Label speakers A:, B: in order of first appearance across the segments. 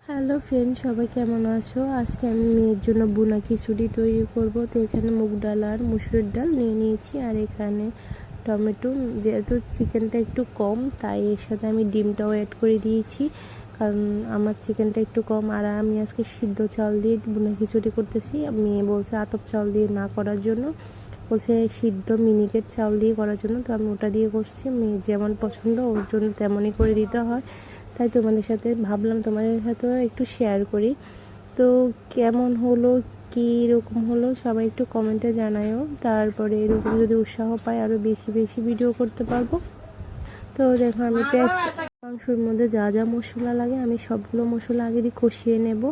A: Hello friend, সবাই কেমন আছো? আজকে আমি মেয়ের জন্য বুনা খিচুড়ি তৈরি করব। তো এখানে মুগ ডাল আর মুসুরির ডাল নিয়ে নিয়েছি, আর এখানে টমেটো। যেহেতু চিকেনটা একটু কম, তাই এর সাথে আমি ডিমটাও অ্যাড করে দিয়েছি, কারণ আমার চিকেনটা একটু কম। আর আমি আজকে সিদ্ধ চাল দিয়ে বুনা খিচুড়ি করতেছি। মেয়ে বলছে আতপ চাল দিয়ে না করার জন্য, বলছে সিদ্ধ মিনিকেট চাল দিয়ে করার জন্য। তো আমি ওটা দিয়ে করছি। মেয়ে যেমন পছন্দ ওর জন্য তেমনই করে দিতে হয়, তাই তোমাদের সাথে ভাবলাম তোমাদের সাথেও একটু শেয়ার করি। তো কেমন হলো, কী রকম হলো, সবাই একটু কমেন্টে জানায়ও। তারপরে এরকম যদি উৎসাহ পাই আরও বেশি বেশি ভিডিও করতে পারবো। তো দেখো আমি পেঁয়াজ, মাংসের মধ্যে যা যা মশলা লাগে আমি সবগুলো মশলা আগে দিয়ে কষিয়ে নেব।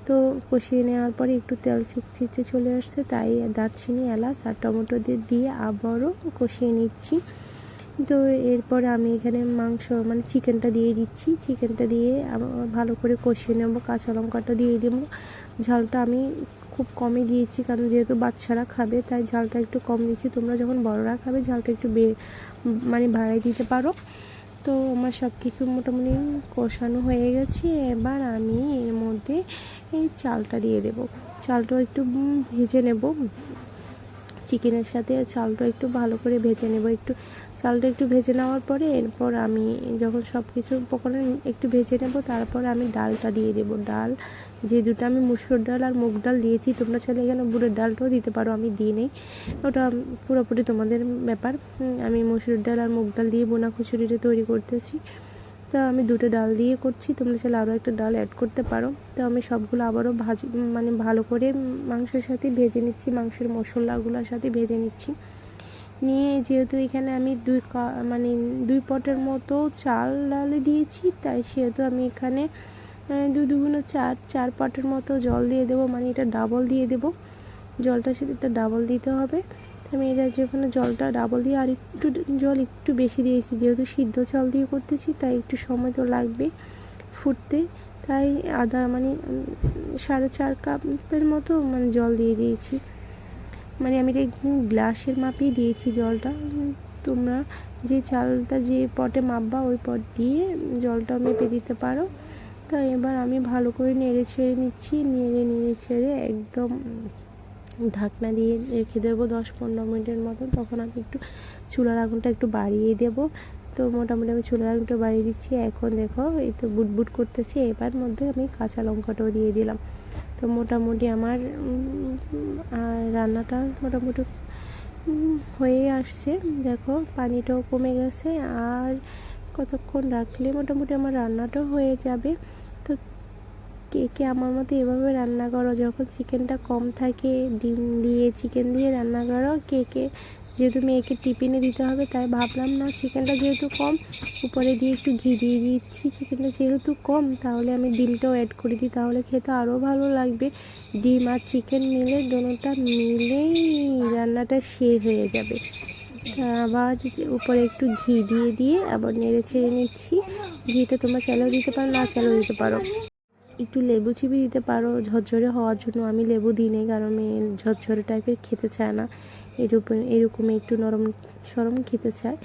A: তো কষিয়ে নেওয়ার পরে একটু তেল ছিটে চলে আসছে, তাই দারচিনি, এলাচ আর টমেটো দিয়ে আবারও কষিয়ে নিচ্ছি। তো এরপরে আমি এখানে মাংস মানে চিকেনটা দিয়ে দিচ্ছি। চিকেনটা দিয়ে ভালো করে কষিয়ে নেব। কাঁচা লঙ্কাটা দিয়ে দেবো। ঝালটা আমি খুব কমই দিয়েছি, কারণ যেহেতু বাচ্চারা খাবে তাই ঝালটা একটু কম দিয়েছি। তোমরা যখন বড়রা খাবে ঝালটা একটু মানে বাড়াই দিতে পারো। তো আমার সব কিছু মোটামুটি কষানো হয়ে গেছে। এবার আমি এর মধ্যে এই চালটা দিয়ে দেব। চালটা একটু ভেজে নেব। চিকেনের সাথে চালটা একটু ভালো করে ভেজে নেব। চালটা একটু ভেজে নেওয়ার পরে এরপর আমি যখন সব কিছু উপকরণ একটু ভেজে নেব, তারপর আমি ডালটা দিয়ে দেবো। ডাল যে দুটো আমি মুসুর ডাল আর মুগ ডাল দিয়েছি, তোমরা চাইলে এখানে বুটের ডালটাও দিতে পারো, আমি দিই নেই। ওটা পুরোপুরি তোমাদের ব্যাপার। আমি মুসুর ডাল আর মুগ ডাল দিয়ে বোনা খিচুড়িটা তৈরি করতেছি। তো আমি দুটো ডাল দিয়ে করছি, তোমরা চাইলে আরও একটা ডাল অ্যাড করতে পারো। তো আমি সবগুলো আবারও মানে ভালো করে মাংসের সাথে ভেজে নিচ্ছি, মাংসের মশলাগুলোর সাথে ভেজে নিচ্ছি। নিয়ে যেহেতু এখানে আমি মানে 2 পটের মতো চাল ডালে দিয়েছি, তাই সেহেতু আমি এখানে 2 2 4 পটের মতো জল দিয়ে দেবো। মানে এটা ডাবল দিয়ে দেবো, জলটার সাথে এটা ডাবল দিতে হবে। আমি এটা যেখানে জলটা ডাবল দিয়ে আর একটু জল একটু বেশি দিয়েছি, যেহেতু সিদ্ধ চাল দিয়ে করতেছি তাই একটু সময় তো লাগবে ফুটতে। তাই মানে 4.5 কাপের মতো মানে জল দিয়ে দিয়েছি। মানে আমি এটা গ্লাসের মাপেই দিয়েছি জলটা। তোমরা যে চালটা যে পটে মাপবা ওই পট দিয়ে জলটা মেপে দিতে পারো। তো এবার আমি ভালো করে নেড়ে ছেড়ে নিচ্ছি। নেড়ে ছেড়ে একদম ঢাকনা দিয়ে রেখে দেবো 10-15 মিনিটের মতো। তখন আমি একটু চুলার আগুনটা একটু বাড়িয়ে দেবো। তো মোটামুটি আমি চুলার আগুনটা বাড়িয়ে দিচ্ছি। এখন দেখো এই তো বুটবুট করতেছি। এবার মধ্যে আমি কাঁচা লঙ্কাটাও দিয়ে দিলাম। তো মোটামুটি আমার রান্নাটা মোটামুটি হয়ে আসছে। দেখো পানিটাও কমে গেছে, আর কতক্ষণ রাখলে মোটামুটি আমার রান্নাটাও হয়ে যাবে। তো কে কে আমার মতো এভাবে রান্না করো, যখন চিকেনটা কম থাকে ডিম দিয়ে চিকেন দিয়ে রান্না করো? কে যেহেতু মেয়েকে টিফিনে দিতে হবে তাই ভাবলাম না, চিকেনটা যেহেতু কম উপরে দিয়ে একটু ঘি দিয়ে দিচ্ছি। চিকেনটা যেহেতু কম তাহলে আমি ডিমটাও অ্যাড করে দিই, তাহলে খেতে আরও ভালো লাগবে। ডিম আর চিকেন মিলে দোনোটা মিলেই রান্নাটা শেষ হয়ে যাবে। আবার উপরে একটু ঘি দিয়ে আবার নেড়ে ছেড়ে নিচ্ছি। ঘিটা তোমরা চাইলেও দিতে পারো, না চাইলেও দিতে পারো। একটু লেবু চিপে দিতে পারো ঝরঝরে হওয়ার জন্য। আমি লেবু দিই নি, কারণ মেয়ে ঝরঝরে টাইপের খেতে চায় না, এরকম একটু নরম সরম খেতে চায়।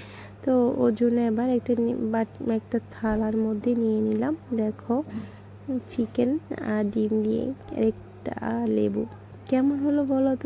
A: তো ওর জন্য এবার একটা থালার মধ্যে নিয়ে নিলাম। দেখো চিকেন আর ডিম দিয়ে একটা লেবু। কেমন হলো বলো তো?